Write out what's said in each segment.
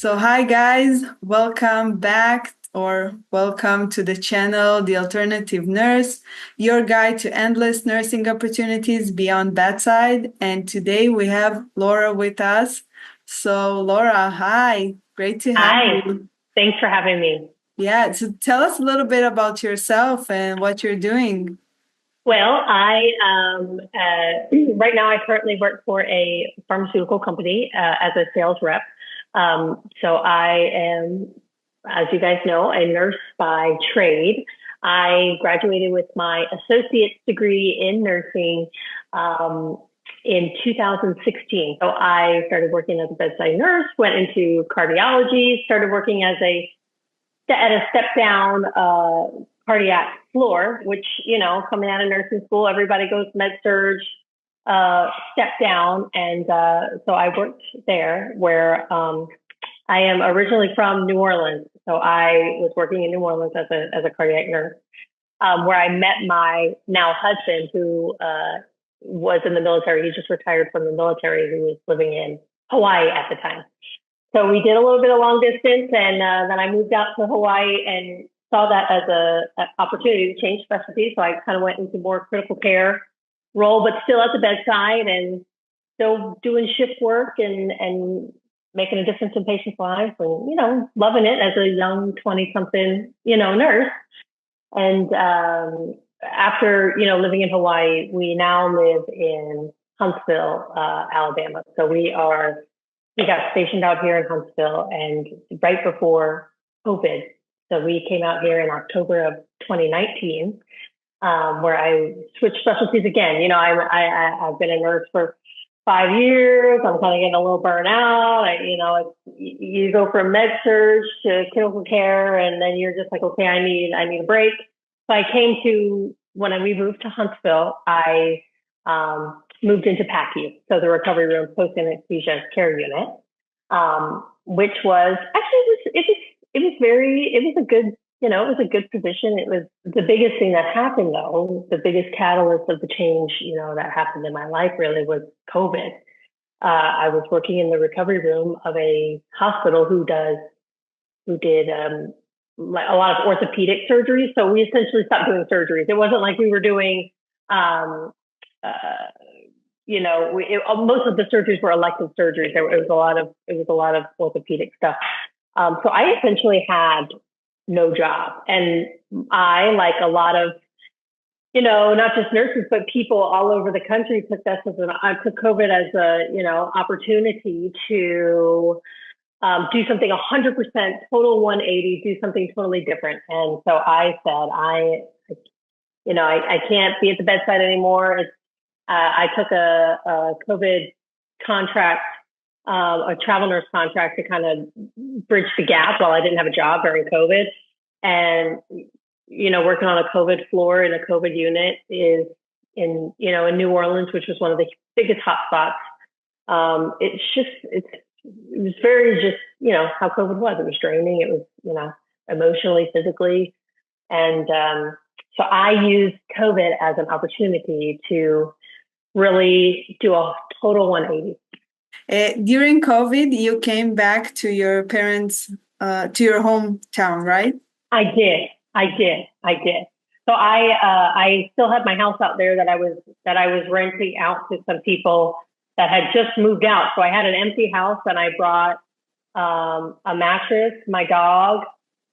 So, hi guys, welcome back or welcome to the channel, The Alternative Nurse, your guide to endless nursing opportunities beyond bedside. And today we have Laura with us. So, Laura, hi, great to have Hi, you. thanks for having me. Yeah, so tell us a little bit about yourself and what you're doing. Well, I right now I currently work for a pharmaceutical company as a sales rep. So I am, as you guys know, a nurse by trade. I graduated with my associate's degree in nursing in 2016. So I started working as a bedside nurse, went into cardiology, started working as at a step down cardiac floor, which, coming out of nursing school, everybody goes med surge, step down. And so I worked there where I am originally from New Orleans. So I was working in New Orleans as a cardiac nurse, where I met my now husband, who was in the military. He just retired from the military, who was living in Hawaii at the time. So we did a little bit of long distance, and then I moved out to Hawaii and saw that as an opportunity to change specialty. So I kind of went into more critical care role, but still at the bedside and still doing shift work and making a difference in patients' lives, and loving it as a young 20-something nurse. And after living in Hawaii, we now live in Huntsville, Alabama. So we got stationed out here in Huntsville, and right before COVID. So we came out here in October of 2019, where I switched specialties again. I've been a nurse for 5 years. I'm kind of getting a little burnout. You go from med surge to clinical care, and then you're just like, okay, I need a break. So I came to when we moved to Huntsville, I moved into PACU, so the recovery room post anesthesia care unit, which was actually it was a good it was a good position. It was the biggest thing that happened, though. The biggest catalyst of the change that happened in my life really was COVID. I was working in the recovery room of a hospital who did like a lot of orthopedic surgeries. So we essentially stopped doing surgeries. It wasn't like we were doing most of the surgeries were elective surgeries. It was a lot of orthopedic stuff. So I essentially had no job, and I, like a lot of not just nurses but people all over the country, I took COVID as a opportunity to do something 100% total 180, do something totally different. And so I said, I can't be at the bedside anymore. I took a COVID contract, a travel nurse contract, to kind of bridge the gap while I didn't have a job during COVID. And, working on a COVID floor in a COVID unit is in New Orleans, which was one of the biggest hotspots. It was very just, how COVID was. It was draining. It was, emotionally, physically. And so I used COVID as an opportunity to really do a total 180. During COVID, you came back to your parents, to your hometown, right? I did. So I still had my house out there that I was renting out to some people that had just moved out. So I had an empty house, and I brought a mattress, my dog,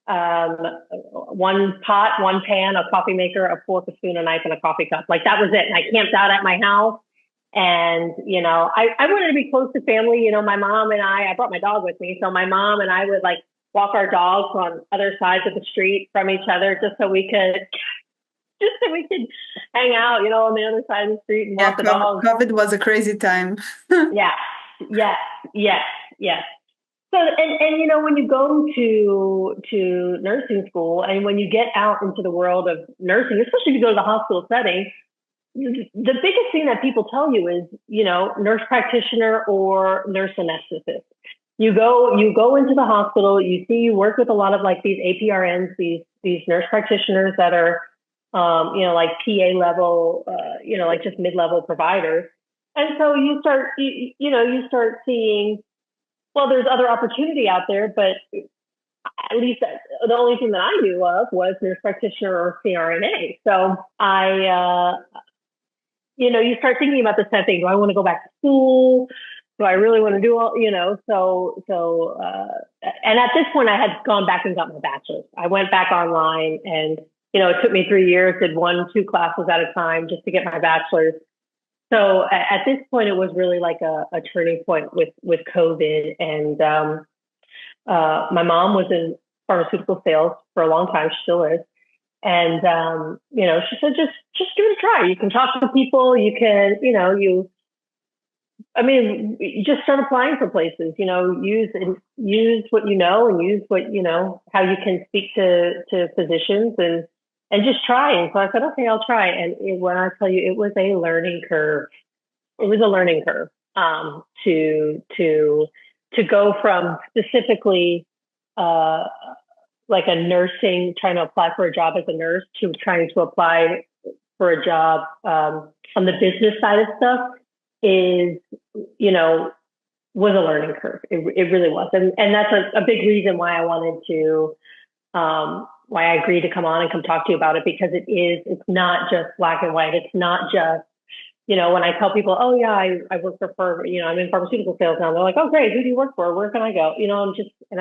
one pot, one pan, a coffee maker, a fork, a spoon, a knife, and a coffee cup. Like, that was it. And I camped out at my house. And, I wanted to be close to family. My mom and I brought my dog with me. So my mom and I would, like, walk our dogs on other sides of the street from each other, just so we could hang out, on the other side of the street and Yeah, walk the dogs. COVID was a crazy time. Yeah. Yes. Yes. Yes. So, and when you go to nursing school, and when you get out into the world of nursing, especially if you go to the hospital setting, the biggest thing that people tell you is, nurse practitioner or nurse anesthetist. You go into the hospital, you work with a lot of, like, these APRNs, these nurse practitioners that are, like PA level, like just mid-level providers. And so you start seeing, well, there's other opportunity out there, but at least the only thing that I knew of was nurse practitioner or CRNA. So you start thinking about this kind of thing. Do I want to go back to school? Do I really want to do all, and at this point I had gone back and got my bachelor's. I went back online and, it took me 3 years, did 1-2 classes at a time just to get my bachelor's. So at this point, it was really like a turning point with COVID. And my mom was in pharmaceutical sales for a long time. She still is. And, she said, just give it a try. You can talk to people. You can, you just start applying for places, use what you know and use what, how you can speak to physicians and just try. And so I said, okay, I'll try. And when I tell you, it was a learning curve. It was a learning curve to go from specifically like a nursing, trying to apply for a job as a nurse, to trying to apply for a job on the business side of stuff was a learning curve. It really was. And that's a big reason why I wanted to, why I agreed to come on and come talk to you about it, because it's not just black and white. It's not just, when I tell people, oh yeah, I work for, I'm in pharmaceutical sales now. They're like, oh great, who do you work for? Where can I go? I'm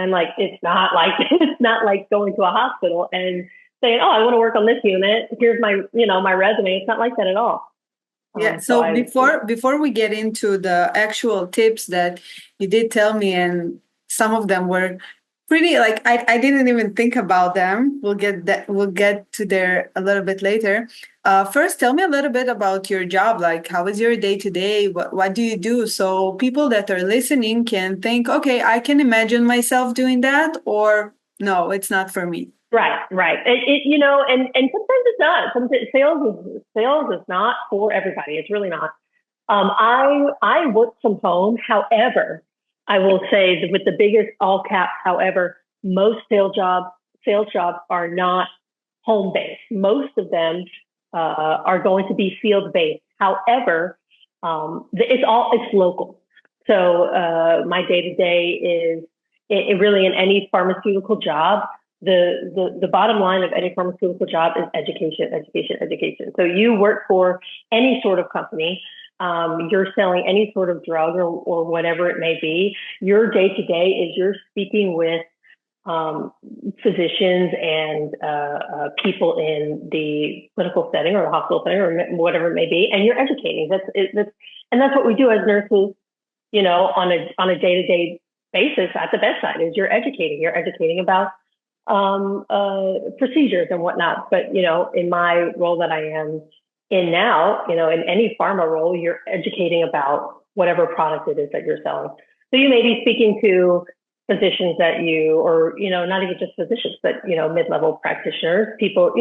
like, it's not like going to a hospital and saying, oh, I want to work on this unit. Here's my, my resume. It's not like that at all. Yeah. So before we get into the actual tips that you did tell me, and some of them were pretty, like I didn't even think about them. We'll get to there a little bit later. First, tell me a little bit about your job. Like, how is your day to day? What do you do? So people that are listening can think, okay, I can imagine myself doing that, or no, it's not for me. Right. And sometimes it's not. Sometimes sales is not for everybody. It's really not. I work from home. However, I will say that with the biggest all caps, however, most sales jobs are not home based. Most of them are going to be field based. However, it's local. So my day to day is really in any pharmaceutical job. The bottom line of any pharmaceutical job is education, education, education. So you work for any sort of company. You're selling any sort of drug or whatever it may be. Your day to day is you're speaking with physicians and people in the clinical setting or the hospital setting or whatever it may be, and you're educating. That's what we do as nurses. On a day to day basis at the bedside is you're educating. You're educating about procedures and whatnot. But in my role that I am in now, in any pharma role, you're educating about whatever product it is that you're selling. So you may be speaking to physicians or not even just physicians, but mid-level practitioners, people,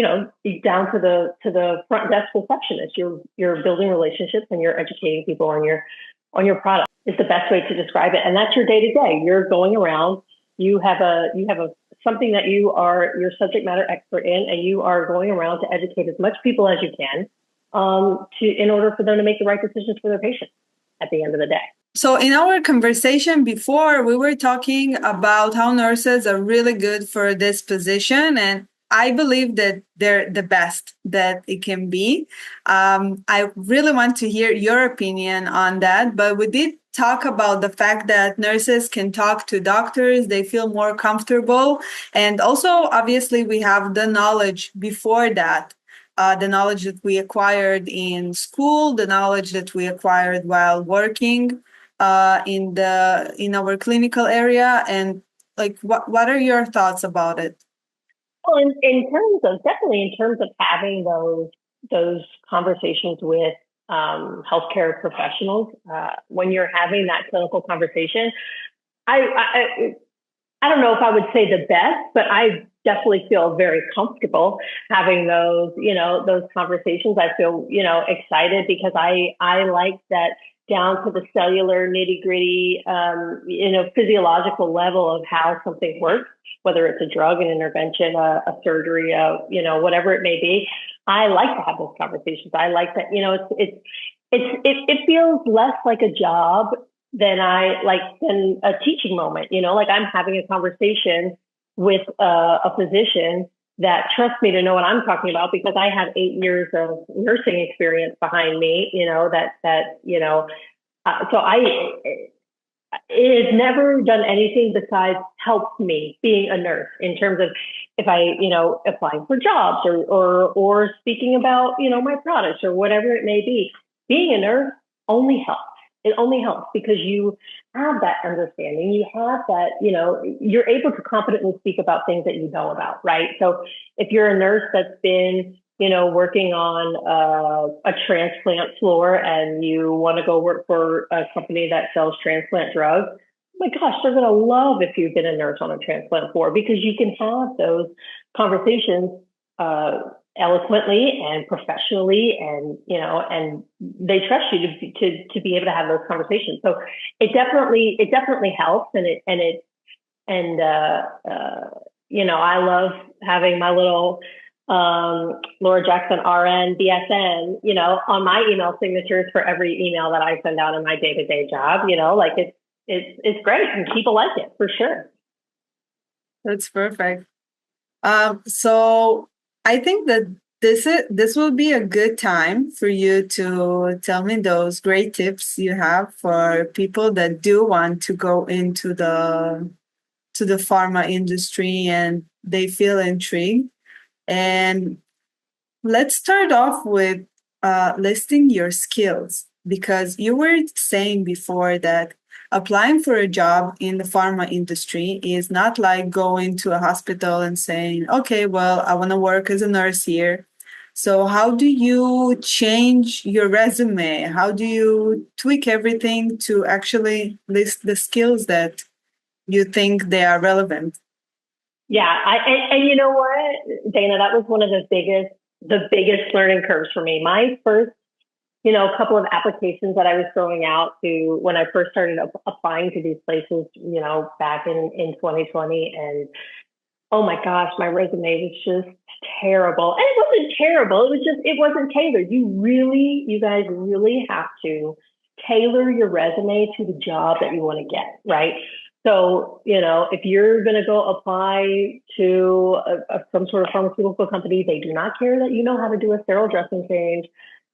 down to the front desk receptionist. You're building relationships and you're educating people on your product. Is the best way to describe it, and that's your day to day. You're going around. You have something that you're subject matter expert in, and you are going around to educate as much people as you can in order for them to make the right decisions for their patients at the end of the day. So in our conversation before, we were talking about how nurses are really good for this position, and I believe that they're the best that it can be. I really want to hear your opinion on that, but we did talk about the fact that nurses can talk to doctors, they feel more comfortable. And also, obviously, we have the knowledge before that, the knowledge that we acquired in school, the knowledge that we acquired while working in our clinical area. And like, what are your thoughts about it? Well, definitely in terms of having those conversations with healthcare professionals, when you're having that clinical conversation, I don't know if I would say the best, but I definitely feel very comfortable having those conversations. I feel, excited because I like that down to the cellular nitty gritty, physiological level of how something works, whether it's a drug, an intervention, a surgery, whatever it may be. I like to have those conversations. I like that, it feels less like a job than than a teaching moment. Like I'm having a conversation with a physician that trusts me to know what I'm talking about because I have 8 years of nursing experience behind me. So it has never done anything besides help me being a nurse in terms of if I, applying for jobs or speaking about, my products or whatever it may be. Being a nurse only helps. It only helps because you have that understanding. You have that, you're able to confidently speak about things that you know about, right? So if you're a nurse that's been working on a transplant floor and you want to go work for a company that sells transplant drugs, oh my gosh, they're going to love if you've been a nurse on a transplant floor because you can have those conversations uh, eloquently and professionally, and they trust you to be able to have those conversations. So it definitely helps, and I love having my little Laura Jackson RN BSN, on my email signatures for every email that I send out in my day to day job. Like it's great and people like it for sure. That's perfect. So I think that this will be a good time for you to tell me those great tips you have for people that do want to go into the pharma industry and they feel intrigued. And let's start off with listing your skills because you were saying before that applying for a job in the pharma industry is not like going to a hospital and saying, okay, well, I want to work as a nurse here. So, how do you change your resume? How do you tweak everything to actually list the skills that you think they are relevant? Yeah, and you know what, Dana, that was one of the biggest learning curves for me. My first, couple of applications that I was throwing out to when I first started applying to these places, back in 2020, and oh my gosh, my resume was just terrible. And it wasn't terrible. It wasn't tailored. You guys really have to tailor your resume to the job that you want to get, right? So, if you're going to go apply to some sort of pharmaceutical company, they do not care that you know how to do a sterile dressing change.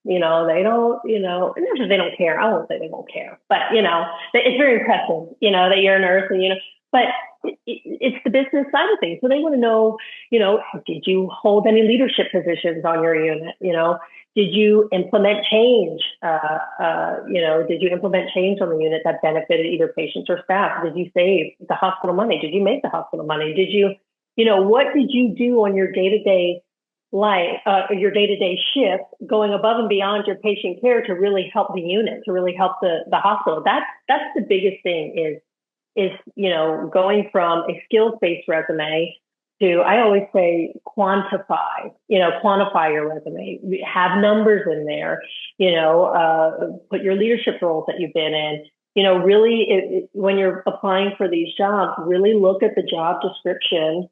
They don't, not that they don't care. I won't say they don't care, but, it's very impressive, that you're a nurse and, but it's the business side of things. So they want to know, did you hold any leadership positions on your unit? Did you implement change? Did you implement change on the unit that benefited either patients or staff? Did you save the hospital money? Did you make the hospital money? What did you do on your day to day life, your day to day shift, going above and beyond your patient care to really help the unit, to really help the hospital? That's the biggest thing is going from a skills based resume to, I always say, quantify your resume, have numbers in there, put your leadership roles that you've been in, really when you're applying for these jobs, really look at the job description,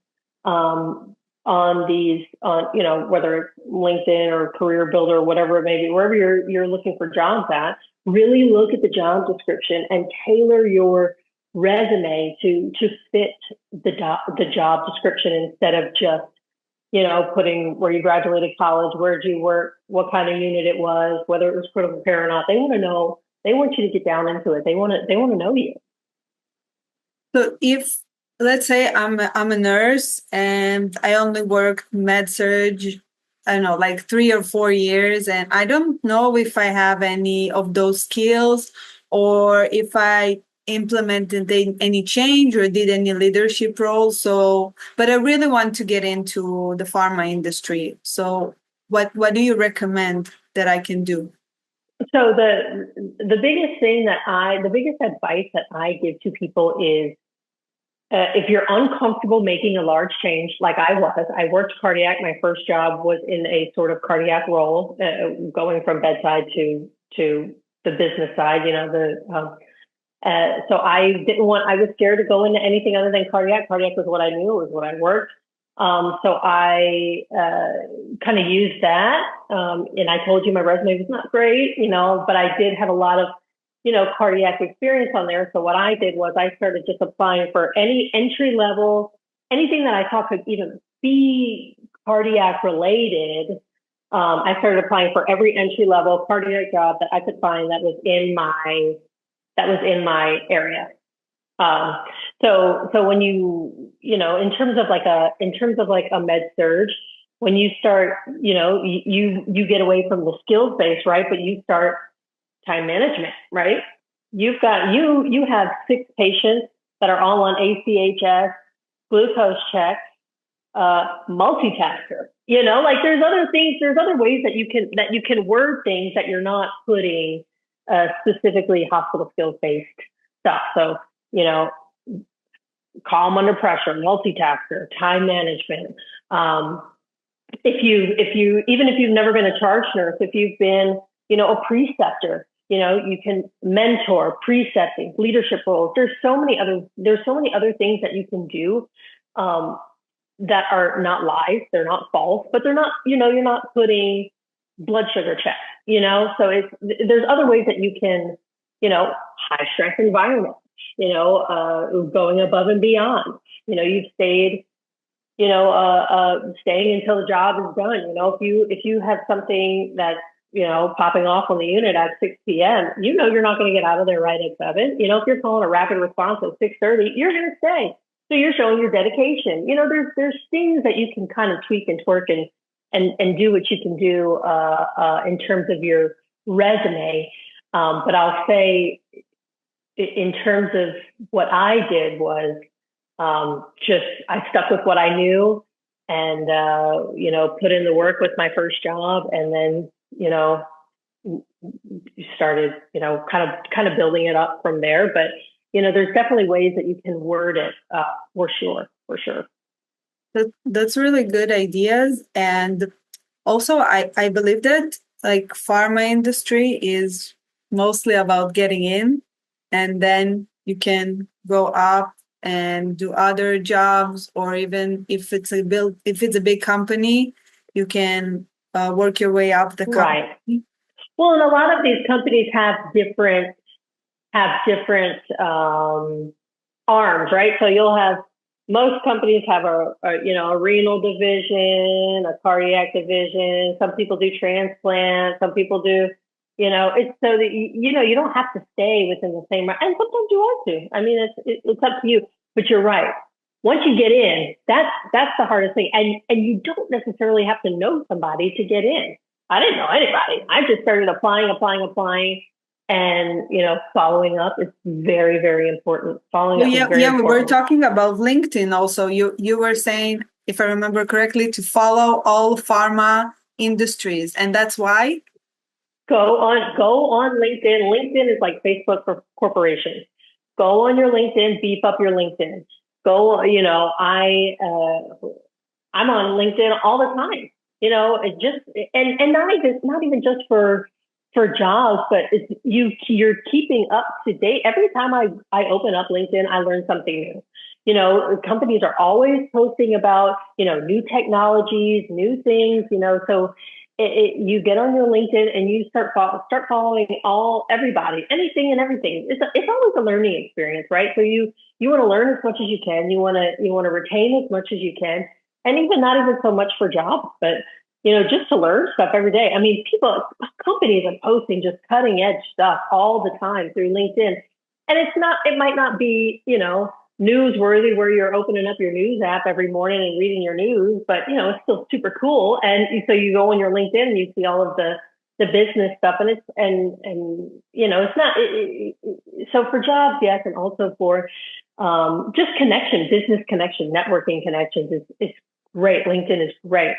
on these, whether it's LinkedIn or Career Builder or whatever it may be, wherever you're looking for jobs at, really look at the job description and tailor your resume to fit the job description instead of just putting where you graduated college, where did you work, what kind of unit it was, whether it was critical care or not. They want to know. They want you to get down into it. They want to know you. So if let's say I'm a nurse and I only work med surge, I don't know, like 3 or 4 years, and I don't know if I have any of those skills or if I implemented any change or did any leadership role. So, but I really want to get into the pharma industry. So, what do you recommend that I can do? So the biggest advice that I give to people is, if you're uncomfortable making a large change, like I worked cardiac. My first job was in a sort of cardiac role, going from bedside to the business side. So I was scared to go into anything other than cardiac. Cardiac was what I knew, was what I worked. So I kind of used that. And I told you my resume was not great, but I did have a lot of cardiac experience on there. So what I did was I started just applying for any entry level, anything that I thought could even be cardiac related. I started applying for every entry level cardiac job that I could find that was in my area. Um, so when in terms of like a med surge, when you start, you get away from the skills base, right? But you start time management, right? You have 6 patients that are all on ACHS, glucose checks, multitasker. Like there's other things, there's other ways that you can word things that you're not putting specifically hospital skills based stuff. So you know, calm under pressure, multitasker, time management. If you've never been a charge nurse, if you've been, a preceptor, you can mentor, precepting, leadership roles. There's so many other things that you can do that are not lies, they're not false, but they're not, you're not putting blood sugar checks, so there's other ways that you can, high stress environment, going above and beyond. You've stayed, staying until the job is done. If you have something that's, popping off on the unit at 6 p.m., you're not going to get out of there right at 7. If you're calling a rapid response at 6:30, you're going to stay. So you're showing your dedication. There's things that you can kind of tweak and twerk and do what you can do in terms of your resume. But I'll say, in terms of what I did was just I stuck with what I knew and put in the work with my first job, and then started kind of building it up from there. But there's definitely ways that you can word it, for sure. That's really good ideas. And also, I believe that like pharma industry is mostly about getting in, and then you can go up and do other jobs, or even if it's a big company, you can work your way up the Right. company. Well, and a lot of these companies have different arms, right? So you'll have most companies have a renal division, a cardiac division. Some people do transplant. Some people do, it's so that you don't have to stay within the same. And sometimes you want to. I mean, it's up to you. But you're right. Once you get in, that's the hardest thing, and you don't necessarily have to know somebody to get in. I didn't know anybody. I just started applying, and following up is very, very important. Following Well, up is yeah, very we were important. talking about LinkedIn also. You were saying, if I remember correctly, to follow all pharma industries, and that's why. Go on LinkedIn. LinkedIn is like Facebook for corporations. Go on your LinkedIn, beef up your LinkedIn. Go, I'm on LinkedIn all the time. It just and not even just for jobs, but you're keeping up to date. Every time I open up LinkedIn, I learn something new. Companies are always posting about new technologies, new things. So you get on your LinkedIn and you start following everybody, anything and everything. It's always a learning experience, right? So you want to learn as much as you can. You want to retain as much as you can, and even not even so much for jobs, but just to learn stuff every day. I mean, companies are posting just cutting edge stuff all the time through LinkedIn, and it might not be newsworthy where you're opening up your news app every morning and reading your news, but it's still super cool. And so you go on your LinkedIn and you see all of the business stuff, and it's not so for jobs, yes, and also for just business connection, networking connections is great. LinkedIn is great.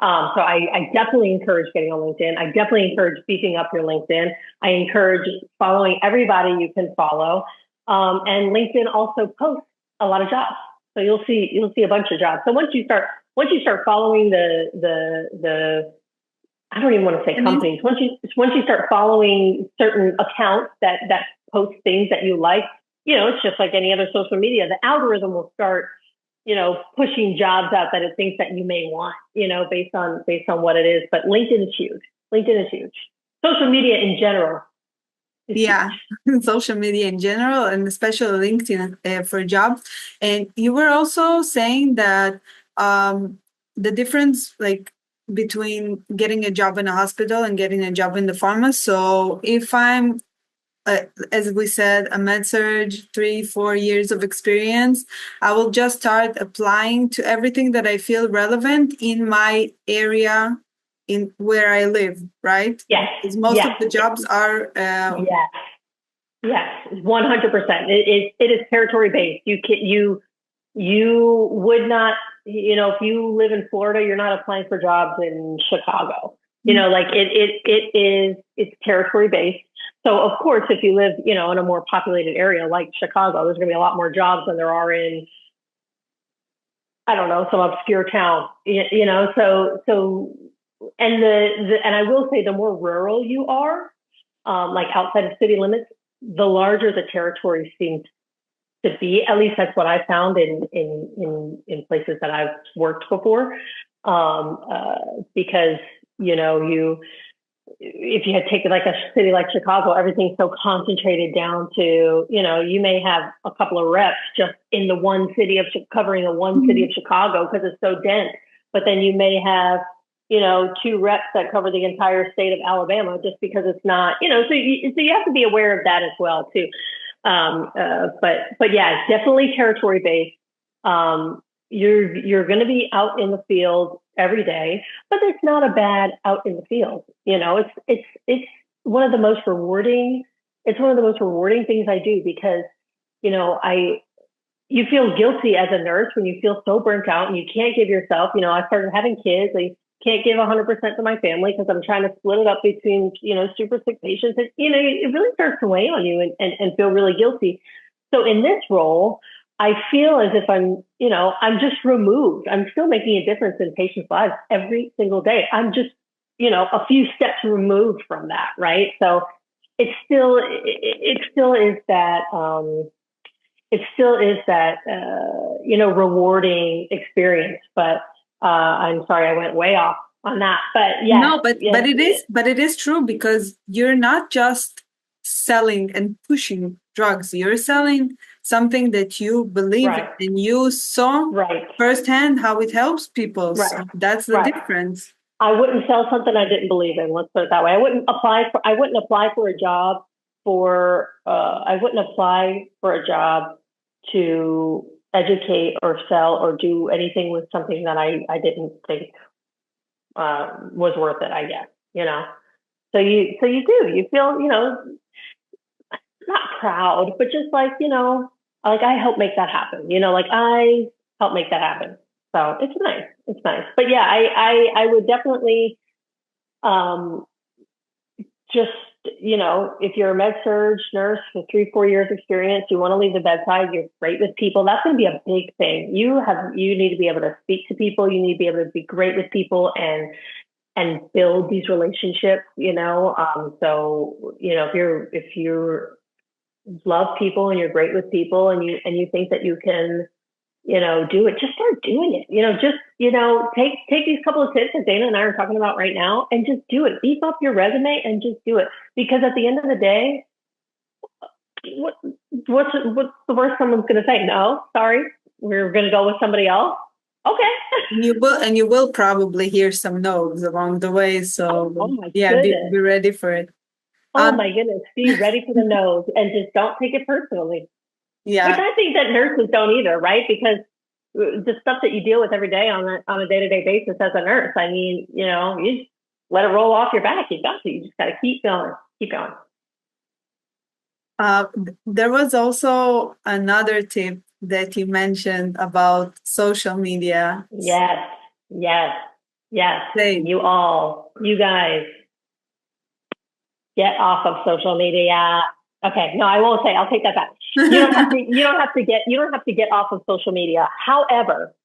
So I definitely encourage getting on LinkedIn. I definitely encourage beefing up your LinkedIn. I encourage following everybody you can follow. And LinkedIn also posts a lot of jobs. So you'll see a bunch of jobs. So once you start following the I don't even want to say companies. Once you start following certain accounts that post things that you like, it's just like any other social media. The algorithm will start pushing jobs out that it thinks that you may want, based on what it is. But LinkedIn is huge. LinkedIn is huge. Social media in general is Yeah, huge. social media in general, and especially LinkedIn for jobs. And you were also saying that the difference, like between getting a job in a hospital and getting a job in the pharma. So if I'm as we said, a med surge, 3, 4 years of experience, I will just start applying to everything that I feel relevant in my area, in where I live, right? Yes, Because most of yes, the jobs are, yes, yes, 100%. It is territory based. You would not, if you live in Florida, you're not applying for jobs in Chicago. Like it's territory based. So of course, if you live, in a more populated area like Chicago, there's going to be a lot more jobs than there are in, I don't know, some obscure town. And I will say, the more rural you are, like outside of city limits, the larger the territory seems to be. At least that's what I found in places that I've worked before. Because you if you had taken like a city like Chicago, everything's so concentrated down to, you may have a couple of reps just in the one city of covering the one city of Chicago because it's so dense. But then you may have, two reps that cover the entire state of Alabama just because it's not, so you have to be aware of that as well too. But yeah, it's definitely territory based. You're going to be out in the field every day, but it's not a bad out in the field. It's one of the most rewarding. It's one of the most rewarding things I do because, I you feel guilty as a nurse when you feel so burnt out and you can't give yourself. I started having kids. I can't give 100% to my family because I'm trying to split it up between, super sick patients. And, it really starts to weigh on you and feel really guilty. So in this role, I feel as if I'm just removed. I'm still making a difference in patients' lives every single day. I'm just, a few steps removed from that, right? So it still is that, rewarding experience. But I'm sorry, I went way off on that. But yes, no, but yes, it is true because you're not just selling and pushing drugs. You're selling something that you believe in right, and you saw right, firsthand how it helps people. right, So that's the right. difference. I wouldn't sell something I didn't believe in. Let's put it that way. I wouldn't apply for a job I wouldn't apply for a job to educate or sell or do anything with something that I didn't think was worth it, I guess. So you feel, not proud, but just like I helped make that happen, like I helped make that happen. So it's nice. It's nice. But yeah, I would definitely, um, just, if you're a med surge nurse with 3, 4 years experience, you want to leave the bedside, you're great with people. That's going to be a big thing. You need to be able to speak to people. You need to be able to be great with people and build these relationships. So, if you love people and you're great with people and you think that you can, do it, just start doing it. Take these couple of tips that Dana and I are talking about right now and just do it. Beef up your resume and just do it. Because at the end of the day, what what's the worst someone's going to say? No, sorry, we're going to go with somebody else. Okay. And you will probably hear some no's along the way. Oh So my yeah, goodness. be ready for it. Oh my goodness. Be ready for the no's and just don't take it personally. Which Yeah. I think that nurses don't either, right? Because the stuff that you deal with every day on a day-to-day basis as a nurse, I mean, you just let it roll off your back. You got to. You just got to keep going, keep going. There was also another tip that you mentioned about social media. Yes, yes, yes. Say, You guys, get off of social media. Okay, no, I won't say. I'll take that back. You don't have to. You don't have to get. You don't have to get off of social media. However,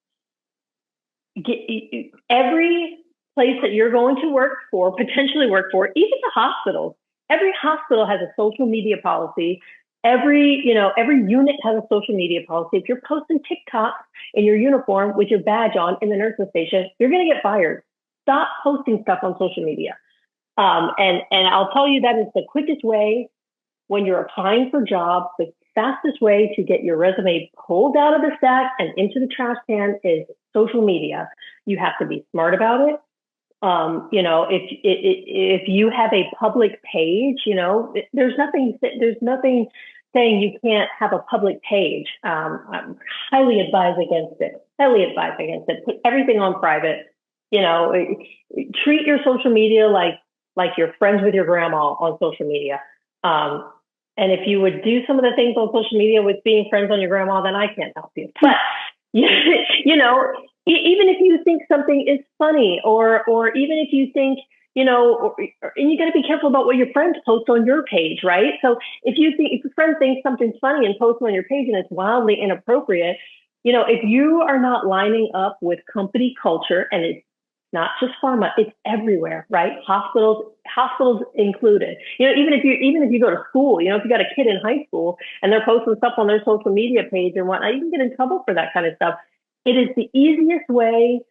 every place that you're going to work for, potentially work for, even the hospitals, every hospital has a social media policy. Every unit has a social media policy. If you're posting TikTok in your uniform with your badge on in the nurse's station, you're going to get fired. Stop posting stuff on social media. And I'll tell you that is the quickest way when you're applying for jobs, the fastest way to get your resume pulled out of the stack and into the trash can is social media. You have to be smart about it. If you have a public page, there's nothing saying you can't have a public page. I'm highly advise against it. Highly advise against it. Put everything on private. Treat your social media like you're friends with your grandma on social media. And if you would do some of the things on social media with being friends on your grandma, then I can't help you. But even if you think something is funny, or even if you think, and you got to be careful about what your friends post on your page, right? So if your friend thinks something's funny and posts on your page and it's wildly inappropriate, if you are not lining up with company culture, and it's not just pharma, it's everywhere, right? Hospitals included. Even if you go to school, if you got a kid in high school and they're posting stuff on their social media page and whatnot, you can get in trouble for that kind of stuff. It is the easiest way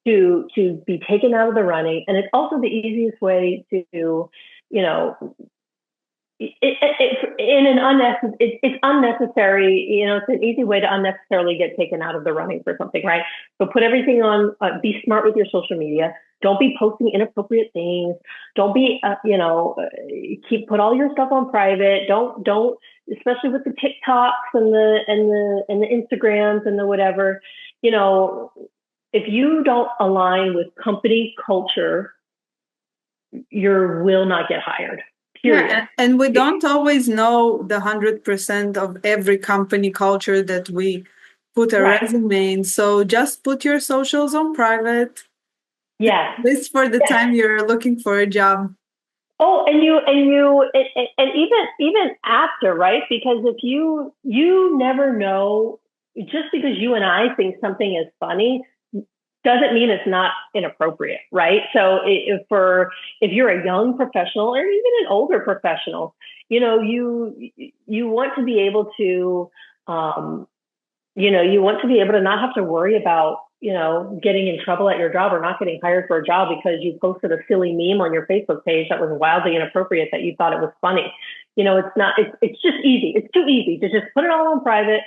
to be taken out of the running, and it's also the easiest way to, it's unnecessary. It's an easy way to unnecessarily get taken out of the running for something, right? So put everything on. Be smart with your social media. Don't be posting inappropriate things. Don't be, put all your stuff on private. Don't, especially with the TikToks and the Instagrams and the whatever. If you don't align with company culture, you will not get hired. Period. Yeah, and we don't always know the 100% of every company culture that we put a resume in. So just put your socials on private. Yes. At least for the time you're looking for a job. Oh, and even after, right? Because if you never know, just because you and I think something is funny doesn't mean it's not inappropriate, right? So if you're a young professional or even an older professional, you want to be able to, you want to be able to not have to worry about, getting in trouble at your job or not getting hired for a job because you posted a silly meme on your Facebook page that was wildly inappropriate that you thought it was funny. It's just easy. It's too easy to just put it all on private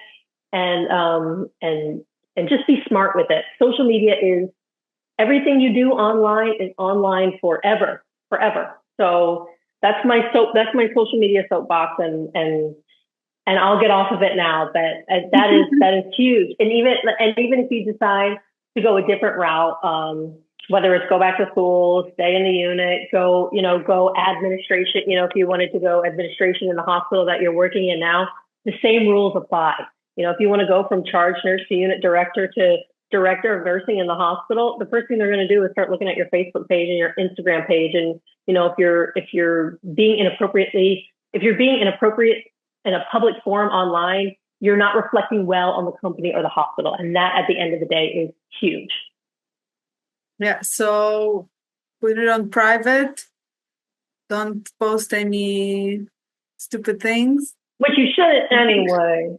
and just be smart with it. Social media is everything you do online is online forever. So that's my social media soapbox, and I'll get off of it now. But that is huge. And even if you decide to go a different route, whether it's go back to school, stay in the unit, go administration. If you wanted to go administration in the hospital that you're working in now, the same rules apply. If you want to go from charge nurse to unit director to director of nursing in the hospital, the first thing they're going to do is start looking at your Facebook page and your Instagram page. And, if you're being inappropriate in a public forum online, you're not reflecting well on the company or the hospital. And that at the end of the day is huge. Yeah. So put it on private. Don't post any stupid things. Which you shouldn't anyway.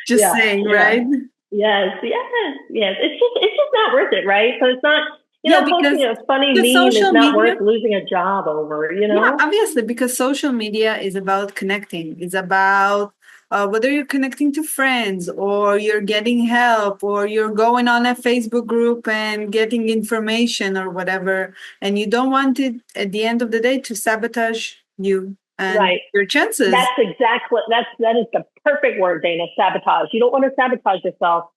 Just saying, right? Yes. It's just not worth it, right? So it's not, posting a funny meme is not worth losing a job over, Yeah, obviously, because social media is about connecting. It's about whether you're connecting to friends or you're getting help or you're going on a Facebook group and getting information or whatever. And you don't want it at the end of the day to sabotage you and your chances. That is the perfect word, Dana. Sabotage. You don't want to sabotage yourself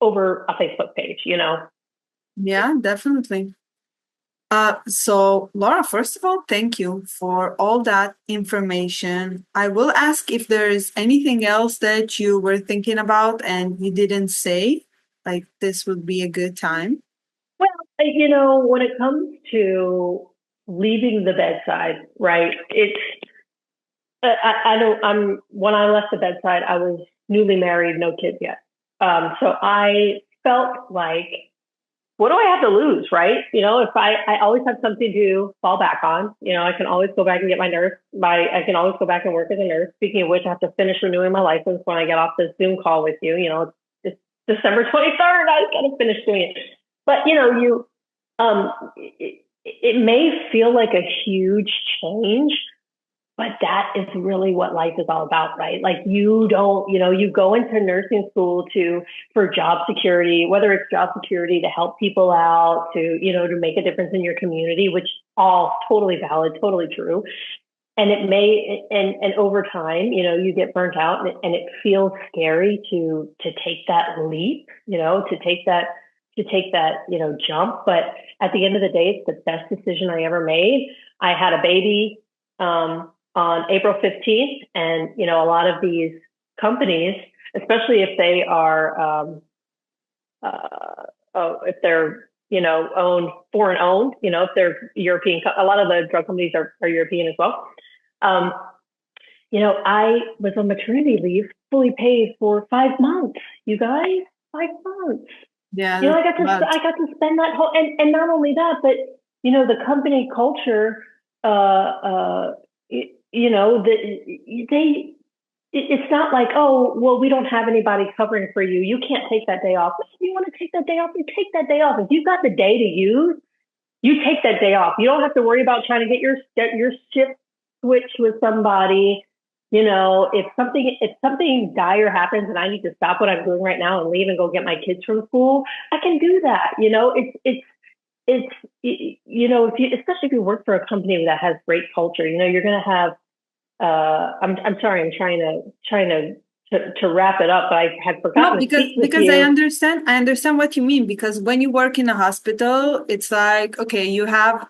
over a Facebook page, Yeah, definitely. So Laura, first of all, thank you for all that information. I will ask if there's anything else that you were thinking about and you didn't say, like this would be a good time. Well, when it comes to leaving the bedside, right? When I left the bedside, I was newly married, no kids yet. So I felt like, what do I have to lose, right? If I always have something to fall back on, I can always go back and get I can always go back and work as a nurse. Speaking of which, I have to finish renewing my license when I get off this Zoom call with you. It's December 23rd. I got to finish doing it. But, it may feel like a huge change, but that is really what life is all about, right? Like you don't, you go into nursing school for job security, whether it's job security to help people out, to make a difference in your community, which all totally valid, totally true. And it may, and over time, you get burnt out, and it feels scary to take that leap, to take that, jump. But at the end of the day, it's the best decision I ever made. I had a baby on April 15th, and a lot of these companies, especially if they are, if they're owned, foreign owned, if they're European, a lot of the drug companies are European as well. Um, I was on maternity leave, fully paid for 5 months. You guys, 5 months. Yeah, I that's got to bad. I got to spend that whole, and not only that, but the company culture, they it's not like, oh, well, we don't have anybody covering for you. You can't take that day off. If you want to take that day off, you take that day off. If you've got the day to use, you take that day off. You don't have to worry about trying to get your shift switched with somebody. If something dire happens and I need to stop what I'm doing right now and leave and go get my kids from school, I can do that. It's if you, especially if you work for a company that has great culture, you're going to have. I'm sorry, I'm trying to wrap it up, but I had No, forgotten to because speak with because you. I understand what you mean. Because when you work in a hospital, it's like, okay, you have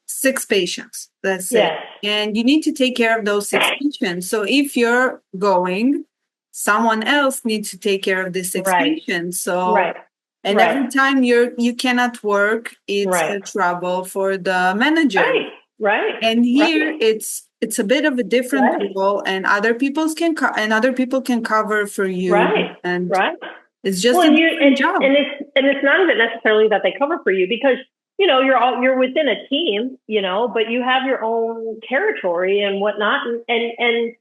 six patients, let's say, Yes, and you need to take care of those six patients. So if you're going, someone else needs to take care of the six right, patients. So, right, and right, every time you cannot work, it's right, a trouble for the manager. right, right, And here right, it's a bit of a different right, role, and other people can cover for you, right, and right. it's just Well, a and different job. it's not even necessarily that they cover for you, because you're within a team, but you have your own territory and whatnot, and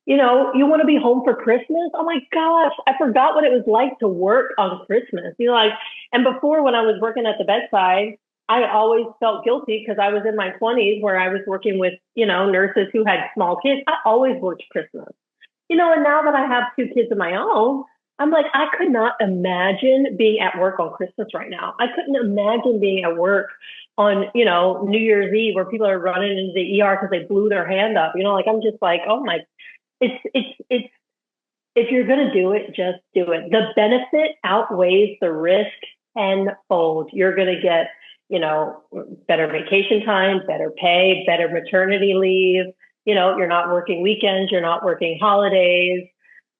you want to be home for Christmas. Oh my gosh, I forgot what it was like to work on Christmas. And before, when I was working at the bedside, I always felt guilty because I was in my 20s where I was working with nurses who had small kids. I always worked Christmas. And now that I have two kids of my own, I'm like, I could not imagine being at work on Christmas right now. I couldn't imagine being at work on, New Year's Eve, where people are running into the ER because they blew their hand up. Like, I'm just like, oh my, it's, if you're going to do it, just do it. The benefit outweighs the risk tenfold. You're going to get, better vacation time, better pay, better maternity leave. You're not working weekends, you're not working holidays.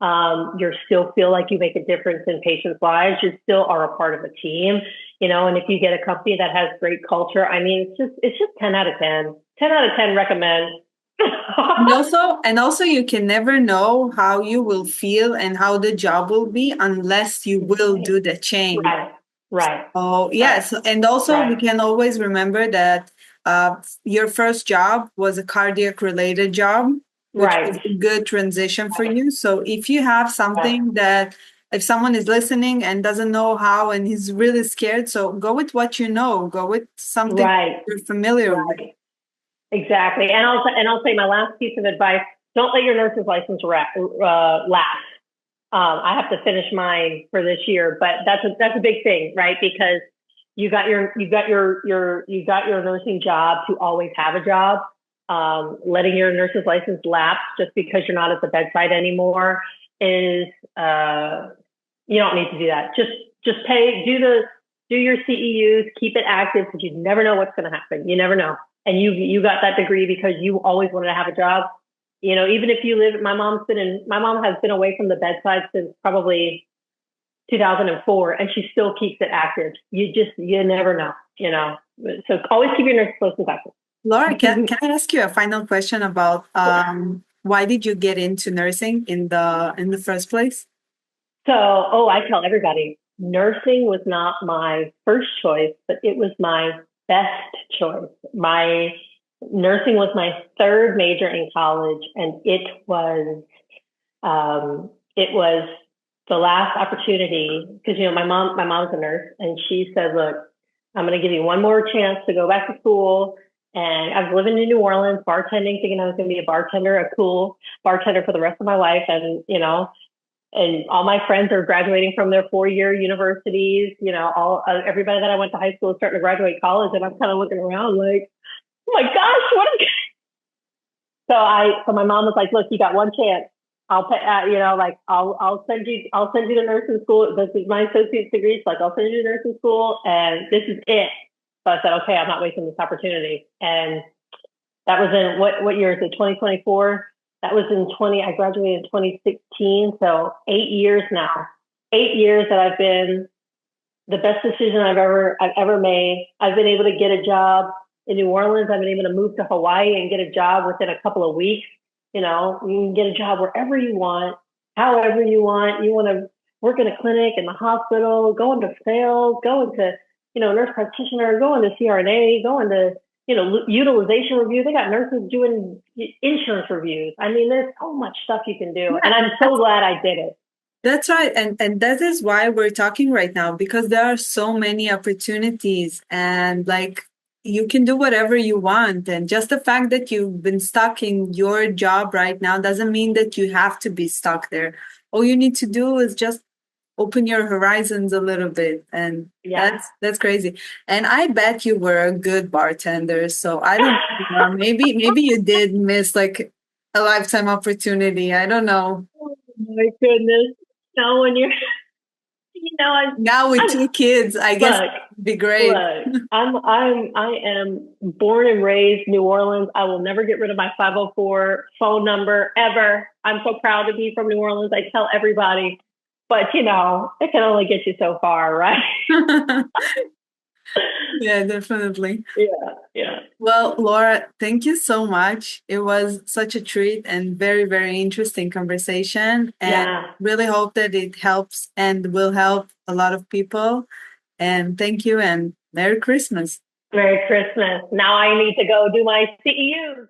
You still feel like you make a difference in patients' lives. You still are a part of a team, and if you get a company that has great culture, I mean, it's just 10 out of 10. 10 out of 10 recommend. And also you can never know how you will feel and how the job will be unless you will Right, do the change. right, right, Oh, right, yes. And also, we right, can always remember that your first job was a cardiac related job, which was right, a good transition for you. So, if you have right, something that, if someone is listening and doesn't know how and he's really scared, so go with what you know, go with something right, you're familiar with. right. Exactly. And I'll say my last piece of advice: don't let your nurse's license lapse. I have to finish mine for this year, but that's a big thing, right? Because you got your nursing job to always have a job. Letting your nurse's license lapse just because you're not at the bedside anymore is you don't need to do that. Just do your CEUs, keep it active, because you never know what's going to happen. You never know. And you got that degree because you always wanted to have a job. Even if you live, my mom has been away from the bedside since probably 2004, and she still keeps it active. You never know, So always keep your nurse close and active. Laura, can I ask you a final question about why did you get into nursing in the first place? So, I tell everybody, nursing was not my first choice, but it was my best choice. My nursing was my third major in college, and it was the last opportunity, because my mom's a nurse, and she said, "Look, I'm going to give you one more chance to go back to school. And I was living in New Orleans, bartending, thinking I was going to be a bartender, a cool bartender for the rest of my life. And, and all my friends are graduating from their 4-year universities. Everybody that I went to high school is starting to graduate college. And I'm kind of looking around like, oh my gosh, what is so my mom was like, look, you got one chance. I'll pay, I'll send you to nursing school. This is my associate's degree. So like, I'll send you to nursing school and this is it. So I said, okay, I'm not wasting this opportunity. And that was in what year is it? 2024. That was I graduated in 2016. So 8 years now, 8 years that I've been the best decision I've ever made. I've been able to get a job in New Orleans. I've been able to move to Hawaii and get a job within a couple of weeks. You can get a job wherever you want, however you want. You want to work in a clinic, in the hospital, go into sales, go into, nurse practitioner, go into CRNA, go into, utilization review. They got nurses doing insurance reviews. I mean, there's so much stuff you can do. And I'm so glad I did it. That's right. And that is why we're talking right now, because there are so many opportunities and like you can do whatever you want. And just the fact that you've been stuck in your job right now doesn't mean that you have to be stuck there. All you need to do is just open your horizons a little bit. And that's crazy. And I bet you were a good bartender. So I don't know, maybe you did miss like a lifetime opportunity. I don't know. Oh my goodness. No, when you're, now with 2 kids, I guess it'd be great. Look, I am born and raised New Orleans. I will never get rid of my 504 phone number ever. I'm so proud to be from New Orleans. I tell everybody, but it can only get you so far, right? Yeah, definitely. Yeah. Well, Laura, thank you so much. It was such a treat and very, very interesting conversation. And really hope that it helps and will help a lot of people. And thank you and Merry Christmas. Merry Christmas. Now I need to go do my CEUs.